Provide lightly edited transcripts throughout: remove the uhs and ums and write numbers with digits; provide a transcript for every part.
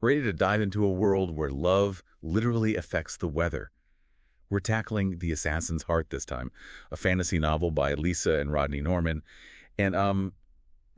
ready to dive into a world where love literally affects the weather. We're tackling The Assassin's Heart this time, a fantasy novel by Lisa and Rodney Norman. And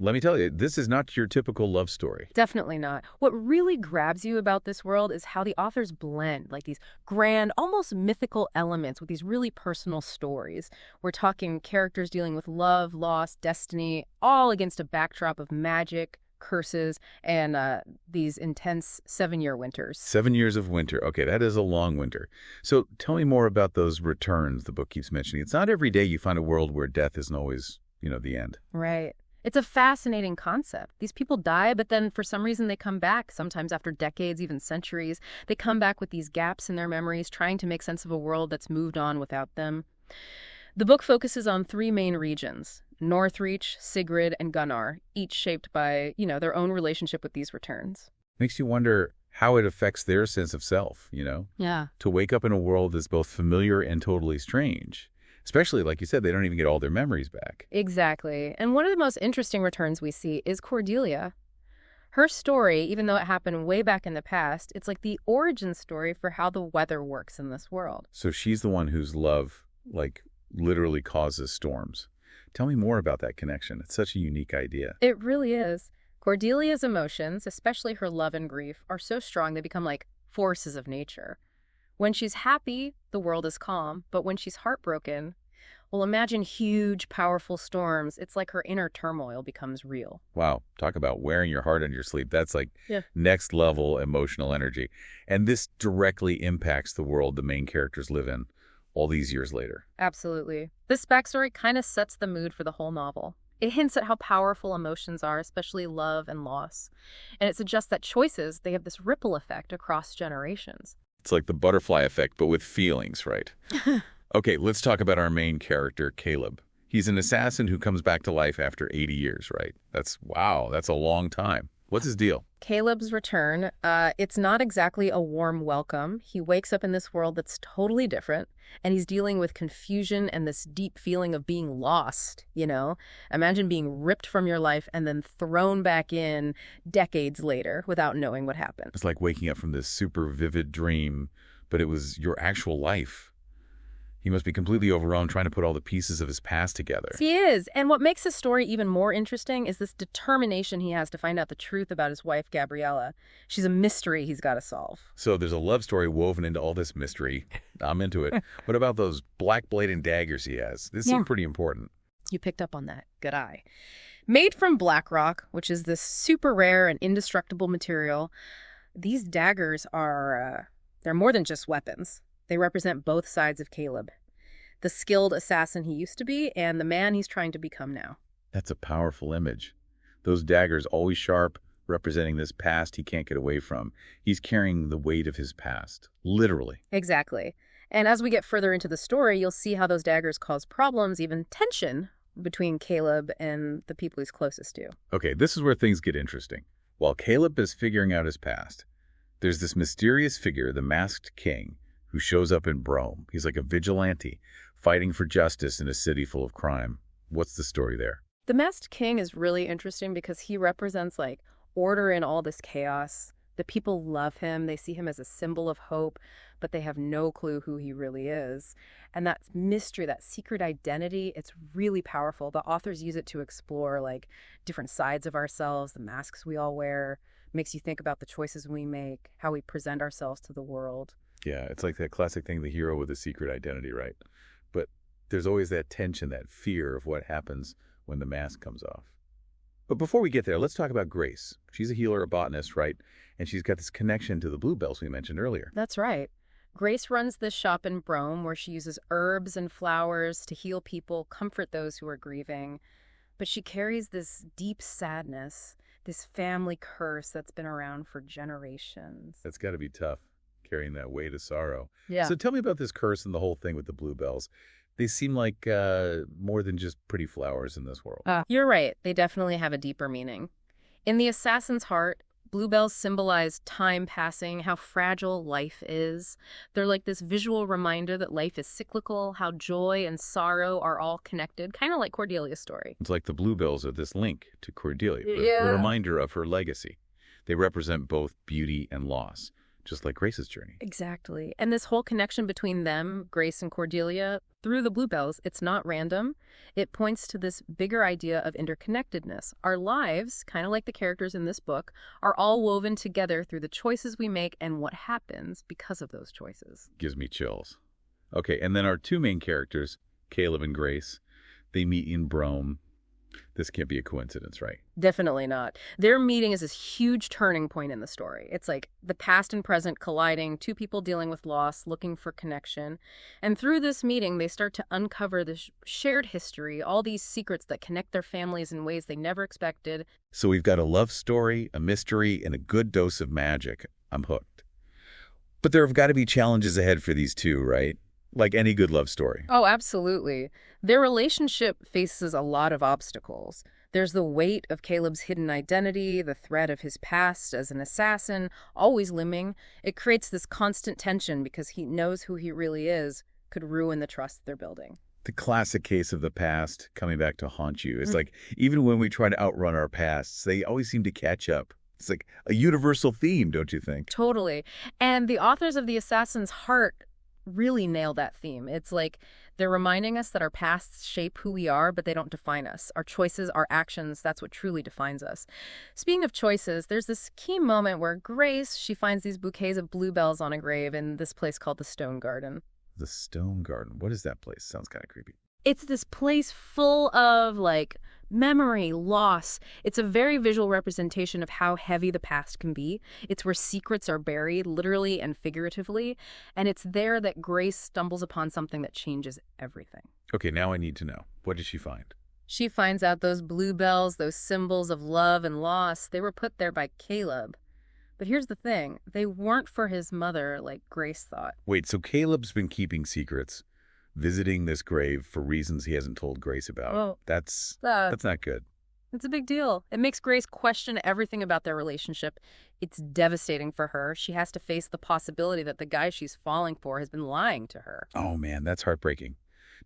let me tell you, this is not your typical love story. Definitely not. What really grabs you about this world is how the authors blend like these grand, almost mythical elements with these really personal stories. We're talking characters dealing with love, loss, destiny, all against a backdrop of magic, curses, and these intense 7-year winters. 7 years of winter. Okay, that is a long winter. So tell me more about those returns the book keeps mentioning. It's not every day you find a world where death isn't always, the end. Right. It's a fascinating concept. These people die, but then for some reason they come back, sometimes after decades, even centuries. They come back with these gaps in their memories, trying to make sense of a world that's moved on without them. The book focuses on 3 main regions: Northreach, Sigrid, and Gunnar, each shaped by, their own relationship with these returns. Makes you wonder how it affects their sense of self, Yeah. to wake up in a world that's both familiar and totally strange. Especially, like you said, they don't even get all their memories back. Exactly. And one of the most interesting returns we see is Cordelia. Her story, even though it happened way back in the past, it's like the origin story for how the weather works in this world. So she's the one whose love, literally causes storms. Tell me more about that connection. It's such a unique idea. It really is. Cordelia's emotions, especially her love and grief, are so strong they become like forces of nature. When she's happy, the world is calm, but when she's heartbroken, well, imagine huge, powerful storms. It's like her inner turmoil becomes real. Wow, talk about wearing your heart on your sleeve. That's Yeah. next level emotional energy. And this directly impacts the world the main characters live in all these years later. Absolutely. This backstory kind of sets the mood for the whole novel. It hints at how powerful emotions are, especially love and loss. And it suggests that choices, they have this ripple effect across generations. It's like the butterfly effect, but with feelings, right? Okay, let's talk about our main character, Caleb. He's an assassin who comes back to life after 80 years, right? That's a long time. What's his deal? Caleb's return, it's not exactly a warm welcome. He wakes up in this world that's totally different, and he's dealing with confusion and this deep feeling of being lost, Imagine being ripped from your life and then thrown back in decades later without knowing what happened. It's like waking up from this super vivid dream, but it was your actual life. He must be completely overwhelmed trying to put all the pieces of his past together. He is. And what makes his story even more interesting is this determination he has to find out the truth about his wife, Gabriella. She's a mystery he's got to solve. So there's a love story woven into all this mystery. I'm into it. What about those black blade and daggers he has? This seems pretty important. You picked up on that. Good eye. Made from black rock, which is this super rare and indestructible material, these daggers are, they're more than just weapons. They represent both sides of Caleb, the skilled assassin he used to be and the man he's trying to become now. That's a powerful image. Those daggers, always sharp, representing this past he can't get away from. He's carrying the weight of his past, literally. Exactly. And as we get further into the story, you'll see how those daggers cause problems, even tension, between Caleb and the people he's closest to. Okay, this is where things get interesting. While Caleb is figuring out his past, there's this mysterious figure, the Masked King, who shows up in Brome. He's like a vigilante, fighting for justice in a city full of crime. What's the story there? The Masked King is really interesting because he represents order in all this chaos. The people love him. They see him as a symbol of hope, but they have no clue who he really is. And that mystery, that secret identity, it's really powerful. The authors use it to explore different sides of ourselves, the masks we all wear. Makes you think about the choices we make, how we present ourselves to the world. Yeah, it's like that classic thing, the hero with a secret identity, right? But there's always that tension, that fear of what happens when the mask comes off. But before we get there, let's talk about Grace. She's a healer, a botanist, right? And she's got this connection to the bluebells we mentioned earlier. That's right. Grace runs this shop in Brome where she uses herbs and flowers to heal people, comfort those who are grieving. But she carries this deep sadness, this family curse that's been around for generations. That's got to be tough, carrying that weight of sorrow. Yeah. So tell me about this curse and the whole thing with the bluebells. They seem like more than just pretty flowers in this world. You're right. They definitely have a deeper meaning. In The Assassin's Heart, bluebells symbolize time passing, how fragile life is. They're like this visual reminder that life is cyclical, how joy and sorrow are all connected, kind of like Cordelia's story. It's like the bluebells are this link to Cordelia, Yeah. a reminder of her legacy. They represent both beauty and loss, just like Grace's journey. Exactly. And this whole connection between them, Grace and Cordelia, through the bluebells, it's not random. It points to this bigger idea of interconnectedness. Our lives, kind of like the characters in this book, are all woven together through the choices we make and what happens because of those choices. Gives me chills. Okay, and then our two main characters, Caleb and Grace, they meet in Brome. This can't be a coincidence, right? Definitely not. Their meeting is this huge turning point in the story. It's like the past and present colliding, two people dealing with loss, looking for connection. And through this meeting, they start to uncover this shared history, all these secrets that connect their families in ways they never expected. So we've got a love story, a mystery, and a good dose of magic. I'm hooked. But there have got to be challenges ahead for these two, right? Like any good love story. Oh, absolutely. Their relationship faces a lot of obstacles. There's the weight of Caleb's hidden identity, the threat of his past as an assassin, always looming. It creates this constant tension because he knows who he really is could ruin the trust they're building. The classic case of the past coming back to haunt you. It's like even when we try to outrun our pasts, they always seem to catch up. It's like a universal theme, don't you think? Totally. And the authors of The Assassin's Heart really nail that theme. It's like they're reminding us that our pasts shape who we are, but they don't define us. Our choices, our actions, that's what truly defines us. Speaking of choices, there's this key moment where Grace, she finds these bouquets of bluebells on a grave in this place called the Stone Garden. The Stone Garden. What is that place? Sounds kind of creepy. It's this place full of, like, memory, loss. It's a very visual representation of how heavy the past can be. It's where secrets are buried, literally and figuratively. And it's there that Grace stumbles upon something that changes everything. Okay, now I need to know. What did she find? She finds out those bluebells, those symbols of love and loss, they were put there by Caleb. But here's the thing. They weren't for his mother like Grace thought. Wait, so Caleb's been keeping secrets, visiting this grave for reasons he hasn't told Grace about. Oh, That's not good. It's a big deal. It makes Grace question everything about their relationship. It's devastating for her. She has to face the possibility that the guy she's falling for has been lying to her. Oh man, that's heartbreaking.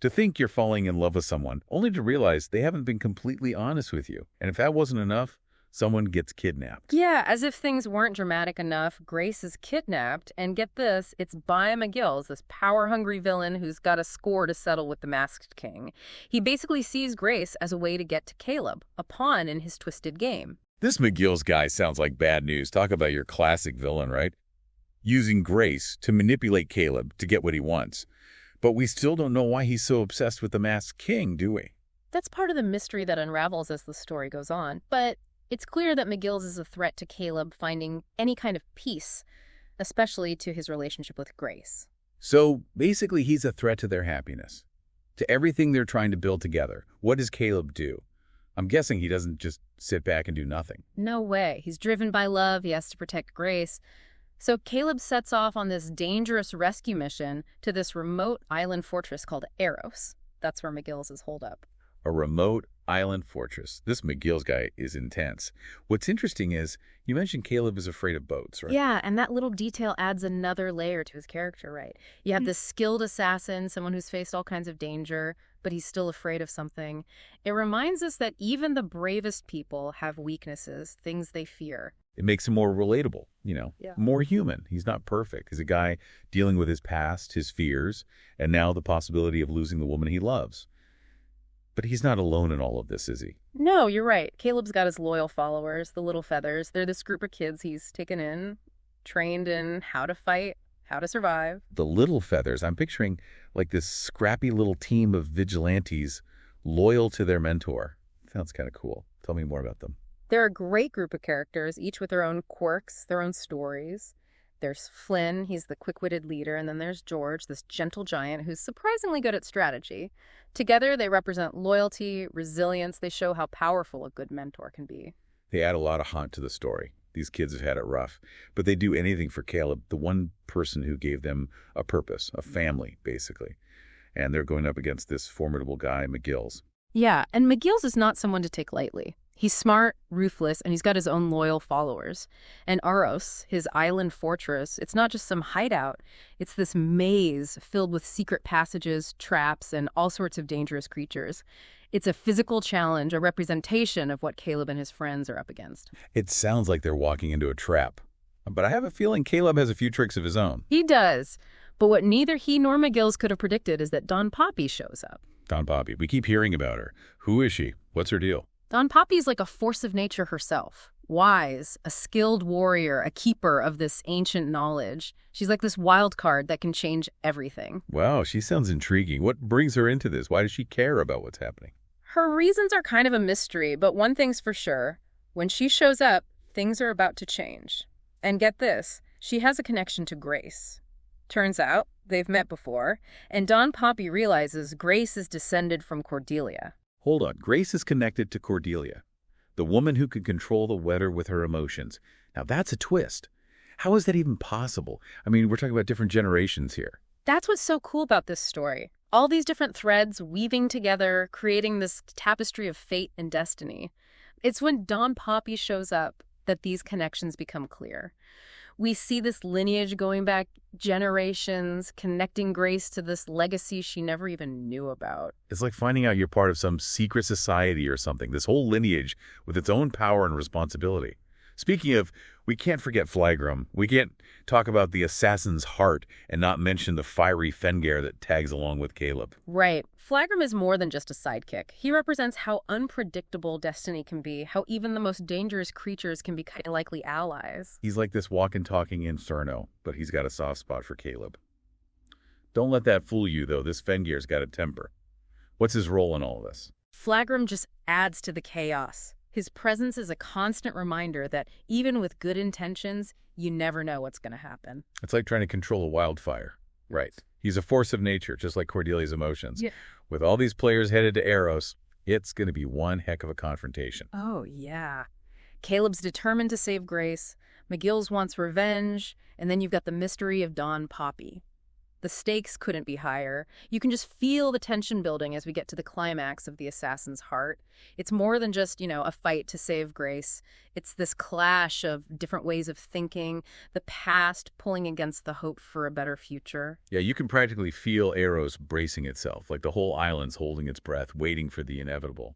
To think you're falling in love with someone, only to realize they haven't been completely honest with you. And if that wasn't enough, someone gets kidnapped. Yeah, as if things weren't dramatic enough, Grace is kidnapped, and get this, it's by McGill's, this power-hungry villain who's got a score to settle with the Masked King. He basically sees Grace as a way to get to Caleb, a pawn in his twisted game. This McGill's guy sounds like bad news. Talk about your classic villain, right? Using Grace to manipulate Caleb to get what he wants. But we still don't know why he's so obsessed with the Masked King, do we? That's part of the mystery that unravels as the story goes on, but it's clear that McGill's is a threat to Caleb finding any kind of peace, especially to his relationship with Grace. So basically he's a threat to their happiness, to everything they're trying to build together. What does Caleb do? I'm guessing he doesn't just sit back and do nothing. No way. He's driven by love. He has to protect Grace. So Caleb sets off on this dangerous rescue mission to this remote island fortress called Eros. That's where McGill's is holed up. A remote island fortress. This McGill's guy is intense. What's interesting is, you mentioned Caleb is afraid of boats, right? Yeah, and that little detail adds another layer to his character, right? You have this skilled assassin, someone who's faced all kinds of danger, but he's still afraid of something. It reminds us that even the bravest people have weaknesses, things they fear. It makes him more relatable, Yeah. more human. He's not perfect. He's a guy dealing with his past, his fears, and now the possibility of losing the woman he loves. But he's not alone in all of this, is he? No, you're right. Caleb's got his loyal followers, the Little Feathers. They're this group of kids he's taken in, trained in how to fight, how to survive. The Little Feathers, I'm picturing like this scrappy little team of vigilantes loyal to their mentor. Sounds kind of cool. Tell me more about them. They're a great group of characters, each with their own quirks, their own stories. There's Flynn, he's the quick-witted leader, and then there's George, this gentle giant who's surprisingly good at strategy. Together, they represent loyalty, resilience. They show how powerful a good mentor can be. They add a lot of haunt to the story. These kids have had it rough, but they do anything for Caleb, the one person who gave them a purpose, a family, basically. And they're going up against this formidable guy, McGill's. Yeah, and McGill's is not someone to take lightly. He's smart, ruthless, and he's got his own loyal followers. And Aros, his island fortress, it's not just some hideout. It's this maze filled with secret passages, traps, and all sorts of dangerous creatures. It's a physical challenge, a representation of what Caleb and his friends are up against. It sounds like they're walking into a trap. But I have a feeling Caleb has a few tricks of his own. He does. But what neither he nor McGill's could have predicted is that Dawn Poppy shows up. Dawn Poppy, we keep hearing about her. Who is she? What's her deal? Dawn Poppy's like a force of nature herself. Wise, a skilled warrior, a keeper of this ancient knowledge. She's like this wild card that can change everything. Wow, she sounds intriguing. What brings her into this? Why does she care about what's happening? Her reasons are kind of a mystery, but one thing's for sure. When she shows up, things are about to change. And get this, she has a connection to Grace. Turns out, they've met before, and Dawn Poppy realizes Grace is descended from Cordelia. Hold on, Grace is connected to Cordelia, the woman who can control the weather with her emotions. Now that's a twist. How is that even possible? I mean, we're talking about different generations here. That's what's so cool about this story. All these different threads weaving together, creating this tapestry of fate and destiny. It's when Dawn Poppy shows up that these connections become clear. We see this lineage going back generations, connecting Grace to this legacy she never even knew about. It's like finding out you're part of some secret society or something, this whole lineage with its own power and responsibility. Speaking of, we can't forget Flagram. We can't talk about the assassin's heart and not mention the fiery Fengare that tags along with Caleb. Right. Flagram is more than just a sidekick. He represents how unpredictable destiny can be, how even the most dangerous creatures can be kind of likely allies. He's like this walking, talking inferno, but he's got a soft spot for Caleb. Don't let that fool you, though. This Fengare's got a temper. What's his role in all of this? Flagram just adds to the chaos. His presence is a constant reminder that even with good intentions, you never know what's going to happen. It's like trying to control a wildfire. Right. He's a force of nature, just like Cordelia's emotions. Yeah. With all these players headed to Eros, it's going to be one heck of a confrontation. Oh, yeah. Caleb's determined to save Grace, McGill's wants revenge, and then you've got the mystery of Dawn Poppy. The stakes couldn't be higher. You can just feel the tension building as we get to the climax of the assassin's heart. It's more than just, a fight to save Grace. It's this clash of different ways of thinking, the past pulling against the hope for a better future. Yeah, you can practically feel Eros bracing itself, like the whole island's holding its breath, waiting for the inevitable.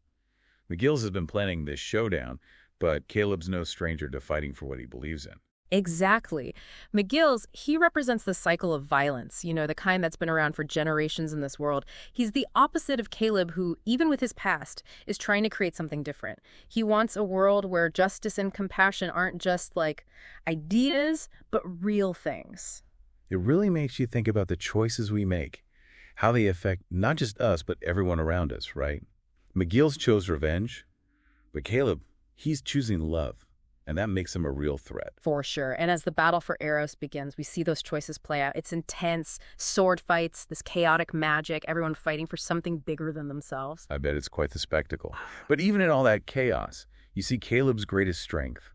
McGill's has been planning this showdown, but Caleb's no stranger to fighting for what he believes in. Exactly. McGill's, he represents the cycle of violence, the kind that's been around for generations in this world. He's the opposite of Caleb, who, even with his past, is trying to create something different. He wants a world where justice and compassion aren't just like ideas, but real things. It really makes you think about the choices we make, how they affect not just us, but everyone around us, right? McGill's chose revenge, but Caleb, he's choosing love. And that makes him a real threat. For sure. And as the battle for Eros begins, we see those choices play out. It's intense, sword fights, this chaotic magic, everyone fighting for something bigger than themselves. I bet it's quite the spectacle. But even in all that chaos, you see Caleb's greatest strength,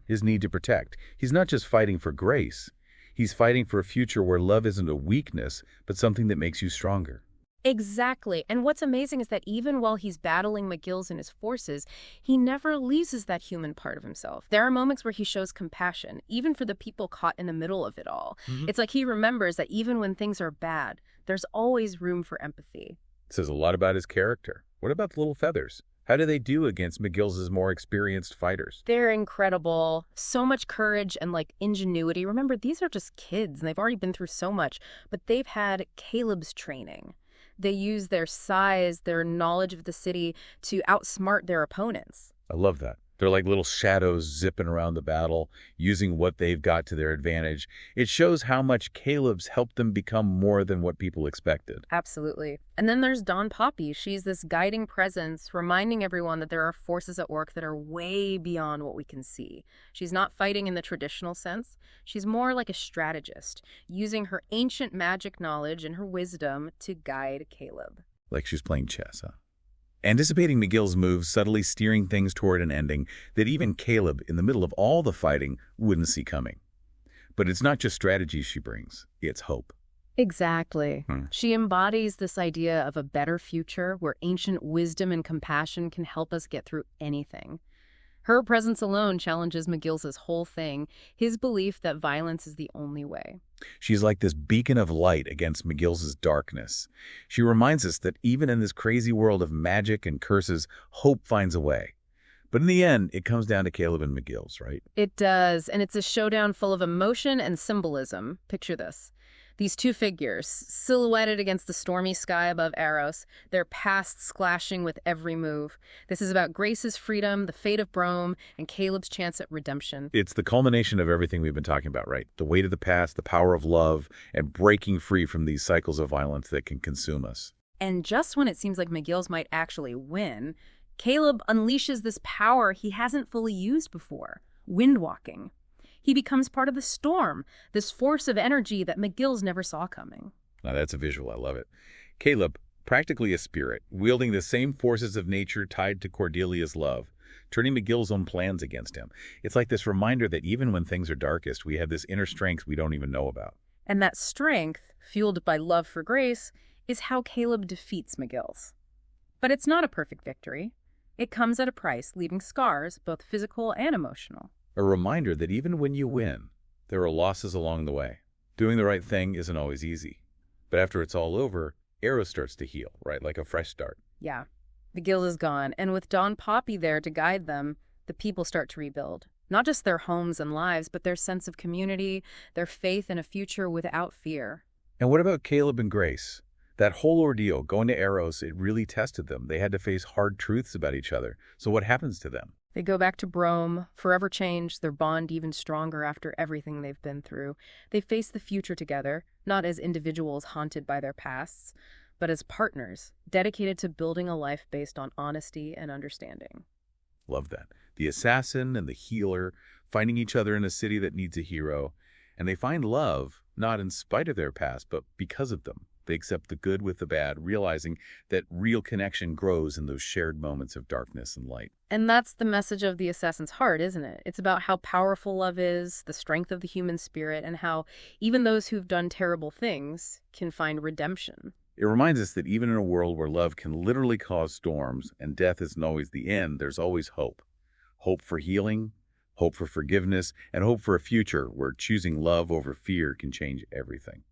his need to protect. He's not just fighting for Grace. He's fighting for a future where love isn't a weakness, but something that makes you stronger. Exactly. And what's amazing is that even while he's battling McGill's and his forces, he never loses that human part of himself. There are moments where he shows compassion, even for the people caught in the middle of it all. It's like he remembers that even when things are bad, there's always room for empathy. It says a lot about his character. What about the little feathers? How do they do against McGill's more experienced fighters? They're incredible. So much courage and ingenuity. Remember, these are just kids and they've already been through so much, but they've had Caleb's training. They use their size, their knowledge of the city to outsmart their opponents. I love that. They're like little shadows zipping around the battle, using what they've got to their advantage. It shows how much Caleb's helped them become more than what people expected. Absolutely. And then there's Dawn Poppy. She's this guiding presence, reminding everyone that there are forces at work that are way beyond what we can see. She's not fighting in the traditional sense. She's more like a strategist, using her ancient magic knowledge and her wisdom to guide Caleb. Like she's playing chess, huh? Anticipating McGill's moves, subtly steering things toward an ending that even Caleb, in the middle of all the fighting, wouldn't see coming. But it's not just strategy she brings, it's hope. Exactly. She embodies this idea of a better future where ancient wisdom and compassion can help us get through anything. Her presence alone challenges McGill's whole thing, his belief that violence is the only way. She's like this beacon of light against McGill's darkness. She reminds us that even in this crazy world of magic and curses, hope finds a way. But in the end, it comes down to Caleb and McGill's, right? It does, and it's a showdown full of emotion and symbolism. Picture this. These two figures, silhouetted against the stormy sky above Eros, their pasts clashing with every move. This is about Grace's freedom, the fate of Brome, and Caleb's chance at redemption. It's the culmination of everything we've been talking about, right? The weight of the past, the power of love, and breaking free from these cycles of violence that can consume us. And just when it seems like McGill's might actually win, Caleb unleashes this power he hasn't fully used before, windwalking. He becomes part of the storm, this force of energy that McGill's never saw coming. Now that's a visual. I love it. Caleb, practically a spirit, wielding the same forces of nature tied to Cordelia's love, turning McGill's own plans against him. It's like this reminder that even when things are darkest, we have this inner strength we don't even know about. And that strength, fueled by love for Grace, is how Caleb defeats McGill's. But it's not a perfect victory. It comes at a price, leaving scars, both physical and emotional. A reminder that even when you win, there are losses along the way. Doing the right thing isn't always easy. But after it's all over, Eros starts to heal, right? Like a fresh start. Yeah, McGill's is gone, and with Don Poppy there to guide them, the people start to rebuild. Not just their homes and lives, but their sense of community, their faith in a future without fear. And what about Caleb and Grace? That whole ordeal, going to Eros, it really tested them. They had to face hard truths about each other. So what happens to them? They go back to Brome, forever changed, their bond even stronger after everything they've been through. They face the future together, not as individuals haunted by their pasts, but as partners, dedicated to building a life based on honesty and understanding. Love that. The assassin and the healer finding each other in a city that needs a hero. And they find love, not in spite of their past, but because of them. They accept the good with the bad, realizing that real connection grows in those shared moments of darkness and light. And that's the message of The Assassin's Heart, isn't it? It's about how powerful love is, the strength of the human spirit, and how even those who've done terrible things can find redemption. It reminds us that even in a world where love can literally cause storms and death isn't always the end, there's always hope. Hope for healing, hope for forgiveness, and hope for a future where choosing love over fear can change everything.